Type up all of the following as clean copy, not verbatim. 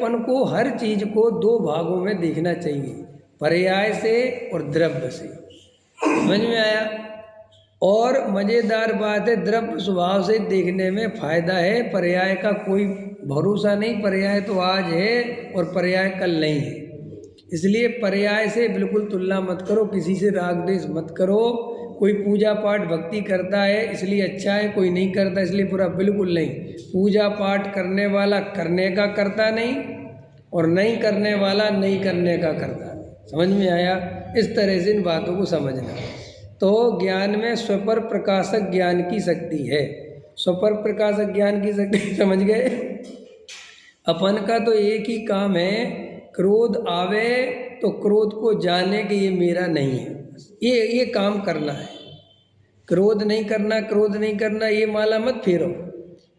अपन को हर चीज को दो भागों में देखना चाहिए, पर्याय से और द्रव्य से। समझ में आया? और मजेदार बात है, द्रव्य स्वभाव से देखने में फायदा है, पर्याय का कोई भरोसा नहीं। पर्याय तो आज है और पर्याय कल नहीं है, इसलिए पर्याय से बिल्कुल तुलना मत करो, किसी से राग द्वेष मत करो। कोई पूजा पाठ भक्ति करता है इसलिए अच्छा है, कोई नहीं करता इसलिए बुरा, बिल्कुल नहीं। पूजा पाठ करने वाला करने का करता नहीं, और नहीं करने वाला नहीं करने का करता नहीं। समझ में आया? इस तरह से इन बातों को समझना। तो ज्ञान में स्वपर प्रकाशक ज्ञान की शक्ति है। स्वपर प्रकाशक ज्ञान की शक्ति समझ गए? अपन का तो एक ही काम है, क्रोध आवे तो क्रोध को जाने कि ये मेरा नहीं है, ये काम करना है। क्रोध नहीं करना, क्रोध नहीं करना, ये माला मत फेरो।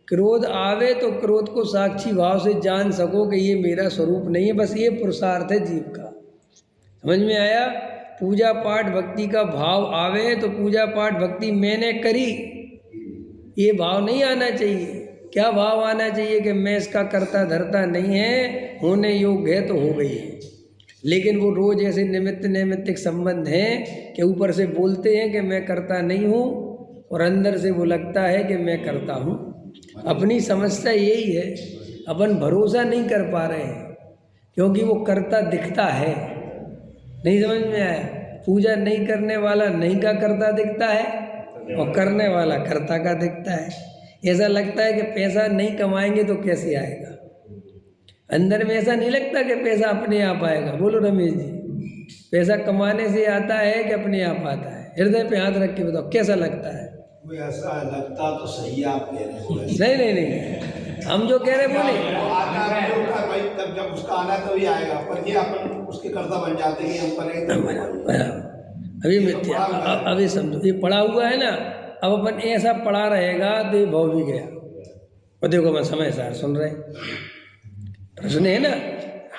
क्रोध आवे तो क्रोध को साक्षी भाव से जान सको कि ये मेरा स्वरूप नहीं है, बस ये पुरुषार्थ है जीव का। समझ में आया? पूजा पाठ भक्ति का भाव आवे तो पूजा पाठ भक्ति मैंने करी, ये भाव नहीं आना चाहिए। क्या भाव आना चाहिए कि मैं इसका करता धरता नहीं है, होने योग्य है तो हो गई है। लेकिन वो रोज ऐसे निमित्त नैमित्तिक संबंध हैं कि ऊपर से बोलते हैं कि मैं करता नहीं हूँ और अंदर से वो लगता है कि मैं करता हूँ। अपनी समस्या यही है, अपन भरोसा नहीं कर पा रहे हैं क्योंकि वो करता दिखता है। नहीं समझ में आया? पूजा नहीं करने वाला नहीं का करता दिखता है और करने वाला करता का दिखता है। ऐसा लगता है कि पैसा नहीं कमाएंगे तो कैसे आएगा, अंदर में ऐसा नहीं लगता कि पैसा अपने आप आएगा। बोलो रमेश जी, पैसा कमाने से आता है कि अपने आप आता है? हृदय पे हाथ रख के बताओ कैसा लगता है? ऐसा लगता तो सही आप कह रहे हैं। नहीं, हम जो कह रहे हैं बोले भाई, तब जब उसका आना तभी आएगा, पर ये अपन उसके कर्ता बन जाते हैं, हम करेंगे। अभी मिथ्या, अभी समझो ये पढ़ा हुआ है ना, अब अपन ऐसा पढ़ा रहेगा तो ये भाव भी गया। और देखो मैं समय सार सुन रहे प्रश्न है ना,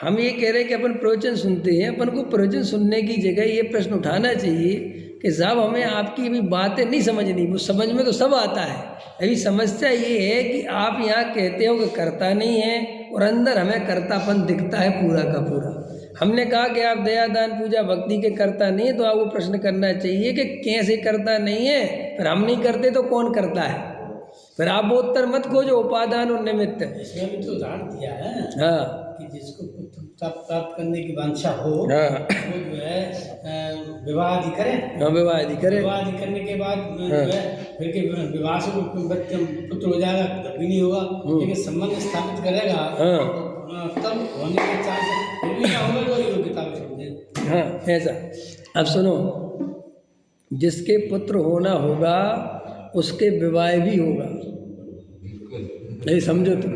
हम ये कह रहे हैं कि अपन प्रवचन सुनते हैं, अपन को प्रवचन सुनने की जगह ये प्रश्न उठाना चाहिए कि साहब हमें आपकी अभी बातें नहीं समझनी, वो समझ में तो सब आता है। अभी समस्या ये है कि आप यहाँ कहते हो कि करता नहीं है और अंदर हमें करतापन दिखता है पूरा का पूरा। हमने कहा कि आप दया दान पूजा भक्ति के करता नहीं है, तो आपको प्रश्न करना चाहिए कि कैसे करता नहीं है, फिर हम नहीं करते तो कौन करता है? फिर आप वो उत्तर मत खोजो उपादान और निमित्त। इसमें भी तो उदाहरण दिया है हाँ कि जिसको पुत्र प्राप्त करने की वांछा हो, हाँ वो जो है विवाह आदि करे। हाँ, विवाह आदि करे। विवाह आदि करने के बाद जो है फिर के विवाह से बच्चे पुत्र हो जाएगा, भी नहीं होगा, लेकिन संबंध स्थापित करेगा तब होने के चांस फिर भी ना होगा, तो योग्यता में समझे। हाँ ऐसा। अब सुनो, जिसके पुत्र होना होगा उसके विवाह भी होगा। नहीं समझो, तुम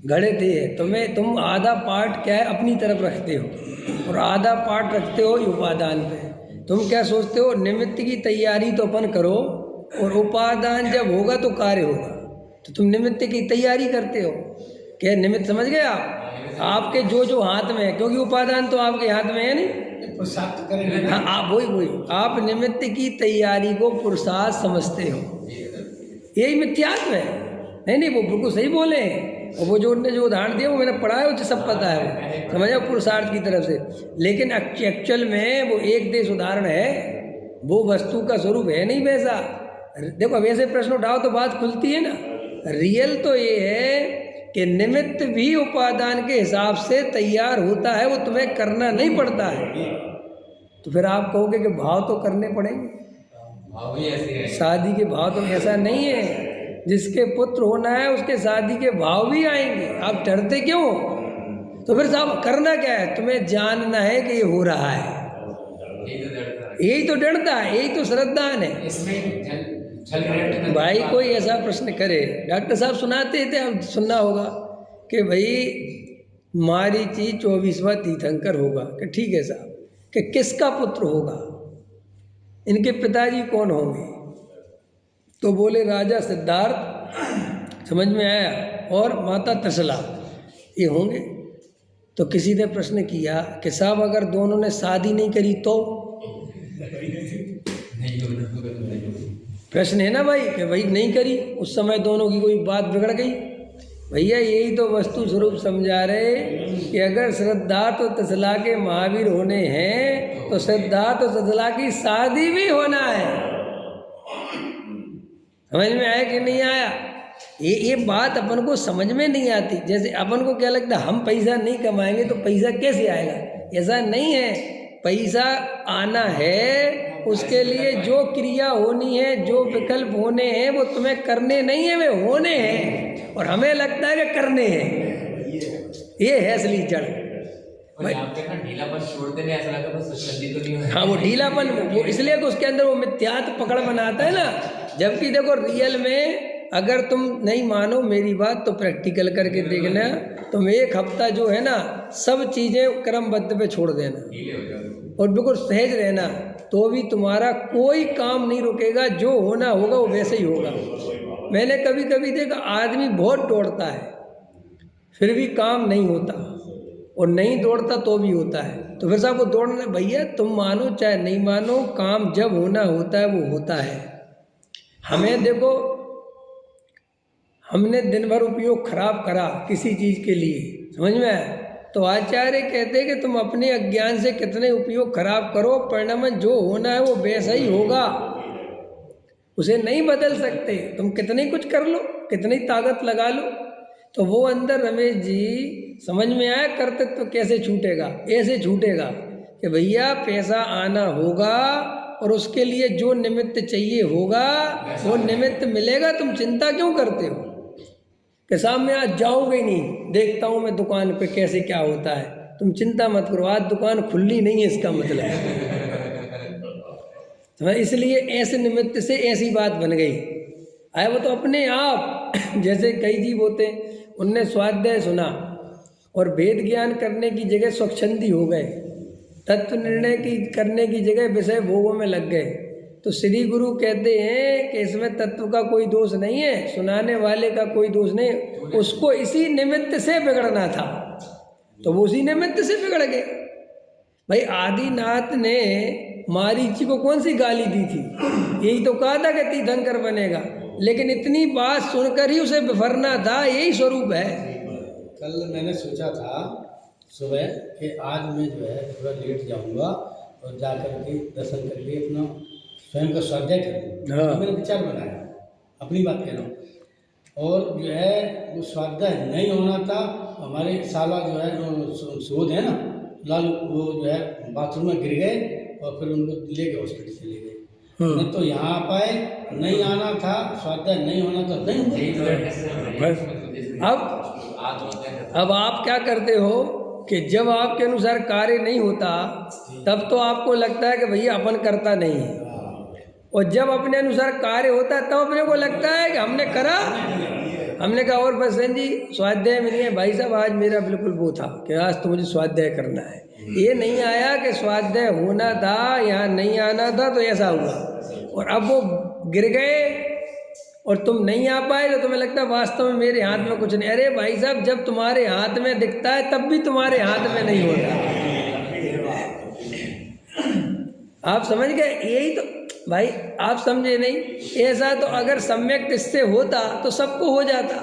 गणित है, तुम आधा पार्ट क्या है अपनी तरफ रखते हो और आधा पार्ट रखते हो उपादान पे। तुम क्या सोचते हो, निमित्त की तैयारी तो अपन करो और उपादान जब होगा तो कार्य होगा, तो तुम निमित्त की तैयारी करते हो। क्या निमित्त समझ गए आप? आपके जो हाथ में है, क्योंकि उपादान तो आपके हाथ में है नहीं, पुरुषार्थ करेंगे। हाँ आप वही आप निमित्त की तैयारी को पुरुषार्थ समझते हो, यही मिथ्यात्व है। नहीं वो बिल्कुल सही बोले हैं, और वो जो उन्होंने जो उदाहरण दिया वो मैंने पढ़ा है, मुझे सब पता है, वो समझो पुरुषार्थ की तरफ से। लेकिन एक्चुअल में वो एक देश उदाहरण है, वो वस्तु का स्वरूप है नहीं वैसा। देखो वैसे प्रश्न उठाओ तो बात खुलती है ना। रियल तो ये है कि निमित्त भी उपादान के हिसाब से तैयार होता है, वो तुम्हें करना नहीं पड़ता है। तो फिर आप कहोगे कि भाव तो करने पड़ेंगे, शादी के भाव तो ऐसा नहीं है। जिसके पुत्र होना है उसके शादी के भाव भी आएंगे, आप डरते क्यों? तो फिर साहब करना क्या है? तुम्हें जानना है कि ये हो रहा है, यही तो डरता है, यही तो श्रद्धान है। भाई कोई ऐसा प्रश्न करे, डॉक्टर साहब सुनाते थे, अब सुनना होगा कि भाई मारीची 24वां तीर्थंकर होगा, कि ठीक है साहब, कि किसका पुत्र होगा, इनके पिताजी कौन होंगे? तो बोले राजा सिद्धार्थ, समझ में आया, और माता त्रिशला ये होंगे। तो किसी ने प्रश्न किया कि साहब अगर दोनों ने शादी नहीं करी तो? प्रश्न है ना भाई, कि भाई नहीं करी, उस समय दोनों की कोई बात बिगड़ गई, भैया यही तो वस्तु स्वरूप समझा रहे कि अगर श्रद्धा तो तसला के महावीर होने हैं तो श्रद्धा तो तसला की शादी भी होना है। समझ में आया कि नहीं आया? ये बात अपन को समझ में नहीं आती। जैसे अपन को क्या लगता है हम पैसा नहीं कमाएंगे तो पैसा कैसे आएगा? ऐसा नहीं है, पैसा आना है, उसके लिए जो क्रिया होनी है, जो विकल्प होने हैं वो तुम्हें करने नहीं है, वे होने हैं, और हमें लगता है कि करने हैं। ये है असली जड़। ढीलापन छोड़ते नहीं, ऐसा लगता है सुस्ती तो नहीं है। हाँ, वो ढीलापन वो इसलिए कि उसके अंदर वो मिथ्यात्व पकड़ बनाता है ना। जबकि देखो रियल में अगर तुम नहीं मानो मेरी बात तो प्रैक्टिकल करके देखना, तुम एक हफ्ता जो है ना सब चीज़ें क्रमबद्ध पे छोड़ देना और बिल्कुल सहज रहना, तो भी तुम्हारा कोई काम नहीं रुकेगा। जो होना होगा वो वैसे ही होगा। मैंने कभी कभी देखा आदमी बहुत दौड़ता है फिर भी काम नहीं होता, और नहीं दौड़ता तो भी होता है। तो फिर साहब वो दौड़ना, भैया तुम मानो चाहे नहीं मानो, काम जब होना होता है वो होता है। हमें देखो, हमने दिन भर उपयोग खराब करा किसी चीज़ के लिए, समझ में आया? तो आचार्य कहते हैं कि तुम अपने अज्ञान से कितने उपयोग खराब करो, परिणाम जो होना है वो वैसा ही होगा, उसे नहीं बदल सकते। तुम कितनी कुछ कर लो, कितनी ताकत लगा लो। तो वो अंदर रमेश जी समझ में आया कर्तृत्व कैसे छूटेगा? ऐसे छूटेगा कि भैया पैसा आना होगा और उसके लिए जो निमित्त चाहिए होगा वो निमित्त मिलेगा। तुम चिंता क्यों करते हो कि साहब मैं आज जाऊँगा ही नहीं, देखता हूँ मैं दुकान पे कैसे क्या होता है। तुम चिंता मत करो, आज दुकान खुली नहीं है इसका मतलब तो इसलिए ऐसे निमित्त से ऐसी बात बन गई। आया वो तो अपने आप जैसे कई जीव होते हैं, उनने स्वाध्याय सुना और वेद ज्ञान करने की जगह स्वच्छंदी हो गए, तत्व निर्णय की करने की जगह विषय भोगों में लग गए। तो श्री गुरु कहते हैं कि इसमें तत्व का कोई दोष नहीं है, सुनाने वाले का कोई दोष नहीं, उसको इसी निमित्त से बिगड़ना था तो वो उसी निमित्त से बिगड़ गए। भाई आदिनाथ ने मारीची को कौन सी गाली दी थी? यही तो कहा था कि तीर्थंकर बनेगा, लेकिन इतनी बात सुनकर ही उसे बिफरना था। यही स्वरूप है। कल मैंने सोचा था सुबह कि आज मैं जो है थोड़ा लेट जाऊंगा और जाकर के दर्शन करके अपना स्वयं का स्वाध्याय करूँगा। हाँ। मैंने विचार बनाया, अपनी बात कह रहा हूँ। और जो है वो स्वाध्याय नहीं होना था। हमारे साला जो है जो शोध है ना लाल, वो जो है बाथरूम में गिर गए और फिर उनको ले गए, हॉस्पिटल से ले गए। न तो यहाँ आ पाए, नहीं आना था, स्वाध्याय नहीं होना था, नहीं हुआ। अब आप क्या करते हो कि जब आपके अनुसार कार्य नहीं होता तब तो आपको लगता है कि भैया अपन करता नहीं है, और जब अपने अनुसार कार्य होता है तब अपने को लगता है कि हमने करा। हमने कहा और बसन जी स्वाध्याय में नहीं है, भाई साहब आज मेरा बिल्कुल वो था कि आज तो मुझे स्वाध्याय करना है। ये नहीं आया कि स्वाध्याय होना था, यहाँ नहीं आना था तो ऐसा हुआ, और अब वो गिर गए और तुम नहीं आ पाए तो तुम्हें लगता है वास्तव में मेरे हाथ में कुछ नहीं। अरे भाई साहब जब तुम्हारे हाथ में दिखता है तब भी तुम्हारे हाथ में नहीं होता। आप समझ गए? यही तो भाई आप समझे नहीं। ऐसा तो अगर सम्यक इससे होता तो सबको हो जाता,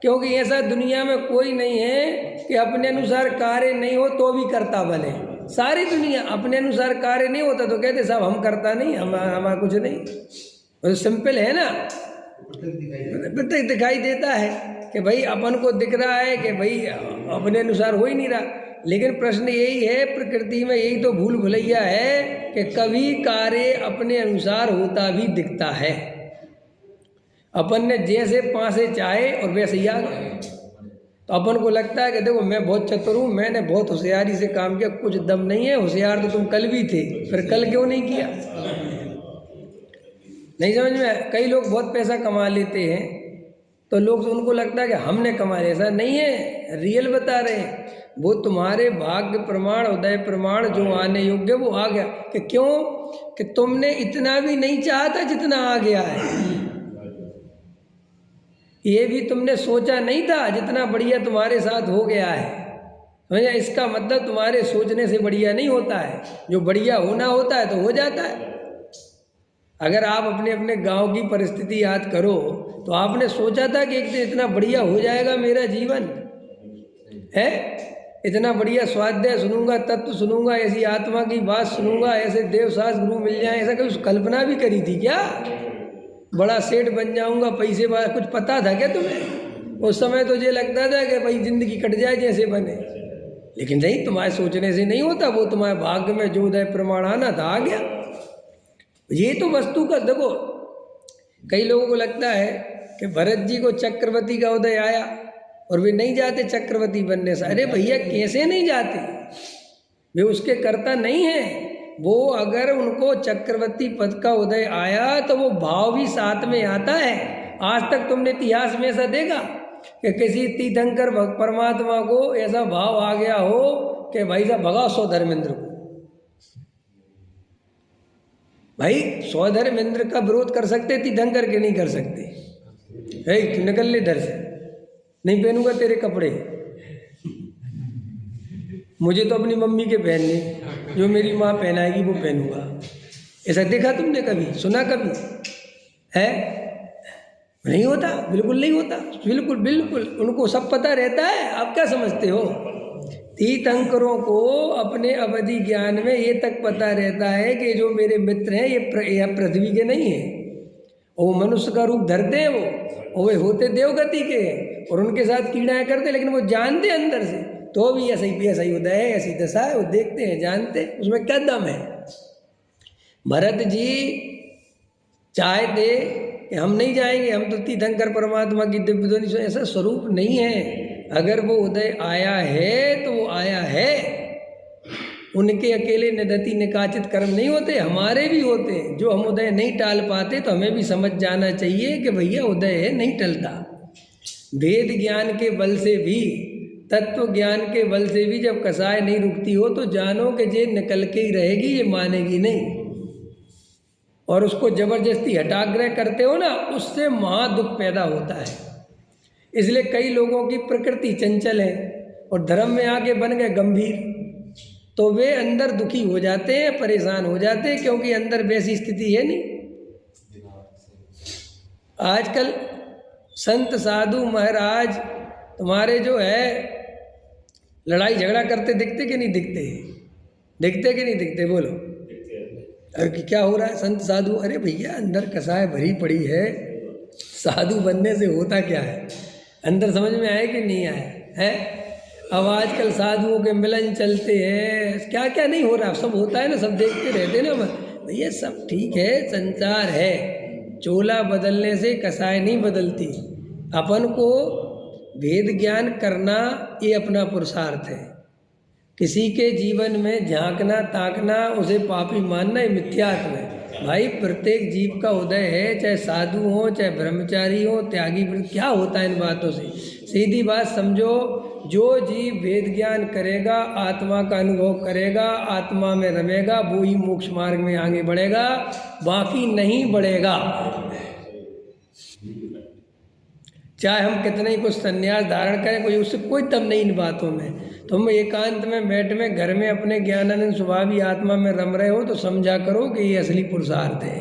क्योंकि ऐसा दुनिया में कोई नहीं है कि अपने अनुसार कार्य नहीं हो तो भी करता बने। सारी दुनिया अपने अनुसार कार्य नहीं होता तो कहते साहब हम करता नहीं, हमारा कुछ नहीं। तो सिंपल है ना, प्रत्येक दिखाई देता है कि भाई अपन को दिख रहा है कि भाई अपने अनुसार हो ही नहीं रहा। लेकिन प्रश्न यही है, प्रकृति में यही तो भूल भुलैया है कि कभी कार्य अपने अनुसार होता भी दिखता है। अपन ने जैसे पासे चाहे और वैसे ही आ गए, तो अपन को लगता है कि देखो मैं बहुत चतुर हूँ, मैंने बहुत होशियारी से काम किया। कुछ दम नहीं है, होशियार तो तुम कल भी थे, फिर कल क्यों नहीं किया? नहीं समझ में? कई लोग बहुत पैसा कमा लेते हैं तो लोग उनको लगता है कि हमने कमाया। ऐसा नहीं है, रियल बता रहे हैं। वो तुम्हारे भाग्य प्रमाण, उदय प्रमाण जो आने योग्य वो आ गया। कि क्यों? कि तुमने इतना भी नहीं चाहा था जितना आ गया है। ये भी तुमने सोचा नहीं था जितना बढ़िया तुम्हारे साथ हो गया है। समझा? इसका मतलब तुम्हारे सोचने से बढ़िया नहीं होता है, जो बढ़िया होना होता है तो हो जाता है। अगर आप अपने अपने गांव की परिस्थिति याद करो तो आपने सोचा था कि एक दिन इतना बढ़िया हो जाएगा मेरा जीवन है, इतना बढ़िया स्वाध्याय सुनूंगा, तत्व सुनूंगा, ऐसी आत्मा की बात सुनूंगा, ऐसे देवशास्त्र गुरु मिल जाए, ऐसा कभी कल्पना भी करी थी क्या? बड़ा सेठ बन जाऊंगा, पैसे वाला, कुछ पता था क्या तुम्हें? उस समय तो ये लगता था कि भाई जिंदगी कट जाए जैसे बने, लेकिन नहीं, तुम्हारे सोचने से नहीं होता, वो तुम्हारे भाग्य में जो उदय प्रमाण आना था आ गया। ये तो वस्तु का देखो, कई लोगों को लगता है कि भरत जी को चक्रवर्ती का उदय आया और वे नहीं जाते चक्रवर्ती बनने से। अरे भैया कैसे नहीं जाते, वे उसके कर्ता नहीं हैं। वो अगर उनको चक्रवर्ती पद का उदय आया तो वो भाव भी साथ में आता है। आज तक तुमने इतिहास में ऐसा देखा कि किसी तीर्थंकर परमात्मा को ऐसा भाव आ गया हो कि भाई साहब भगाओ सौधर्मेंद्र को? भाई सौधर्मेंद्र का विरोध कर सकते, तीर्थंकर के नहीं कर सकते। है तू निकल ले इधर से, नहीं पहनूंगा तेरे कपड़े, मुझे तो अपनी मम्मी के पहनने, जो मेरी माँ पहनाएगी वो पहनूंगा। ऐसा देखा तुमने कभी, सुना कभी है? नहीं होता, बिल्कुल नहीं होता, बिल्कुल बिल्कुल उनको सब पता रहता है। आप क्या समझते हो? तीर्थंकरों को अपने अवधि ज्ञान में ये तक पता रहता है कि जो मेरे मित्र हैं ये पृथ्वी के नहीं है, वो मनुष्य का रूप धरते हैं, वो होते देवगति के हैं और उनके साथ कीड़ाएँ करते, लेकिन वो जानते हैं अंदर से, तो भी ऐसा ही उदय है, ऐसी दशा है, वो देखते हैं, जानते हैं उसमें क्या दम है। भरत जी चाहते कि हम नहीं जाएंगे, हम तो तीर्थंकर परमात्मा की दिव्य ध्वनि, ऐसा स्वरूप नहीं है। अगर वो उदय आया है तो वो आया है, उनके अकेले निदति निकाचित कर्म नहीं होते, हमारे भी होते हैं। जो हम उदय नहीं टाल पाते तो हमें भी समझ जाना चाहिए कि भैया उदय है, नहीं टलता। वेद ज्ञान के बल से भी, तत्व ज्ञान के बल से भी जब कसाय नहीं रुकती हो तो जानो कि ये निकल के ही रहेगी, ये मानेगी नहीं। और उसको जबरदस्ती हटाग्रह करते हो ना, उससे महादुख पैदा होता है। इसलिए कई लोगों की प्रकृति चंचल है और धर्म में आके बन गए गंभीर, तो वे अंदर दुखी हो जाते हैं, परेशान हो जाते हैं, क्योंकि अंदर वैसी स्थिति है नहीं। आजकल संत साधु महाराज तुम्हारे जो है लड़ाई झगड़ा करते दिखते कि नहीं दिखते? दिखते कि नहीं दिखते? बोलो। अरे क्या हो रहा है संत साधु? अरे भैया अंदर कसाय भरी पड़ी है, साधु बनने से होता क्या है? अंदर समझ में आया कि नहीं आया है? अब आजकल साधुओं के मिलन चलते हैं, क्या क्या नहीं हो रहा, सब होता है ना, सब देखते रहते ना भैया, सब ठीक है, संसार है। चोला बदलने से कसाय नहीं बदलती। अपन को वेद ज्ञान करना ये अपना पुरुषार्थ है। किसी के जीवन में झांकना ताकना, उसे पापी मानना, ये मिथ्यात्व है। भाई प्रत्येक जीव का उदय है, चाहे साधु हो, चाहे ब्रह्मचारी हो, त्यागी, क्या होता है इन बातों से? सीधी बात समझो, जो जीव वेद ज्ञान करेगा, आत्मा का अनुभव करेगा, आत्मा में रमेगा, वो ही मोक्ष मार्ग में आगे बढ़ेगा, बाकी नहीं बढ़ेगा। चाहे हम कितने ही कुछ संन्यास धारण करें, कोई उससे कोई दम नहीं इन बातों में। तुम एकांत में बैठ में घर में अपने ज्ञानानंद स्वभावी आत्मा में रम रहे हो तो समझा करो कि ये असली पुरुषार्थ है।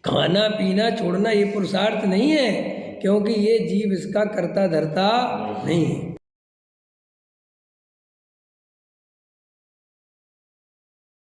खाना पीना छोड़ना ये पुरुषार्थ नहीं है, क्योंकि ये जीव इसका कर्ता धर्ता नहीं है।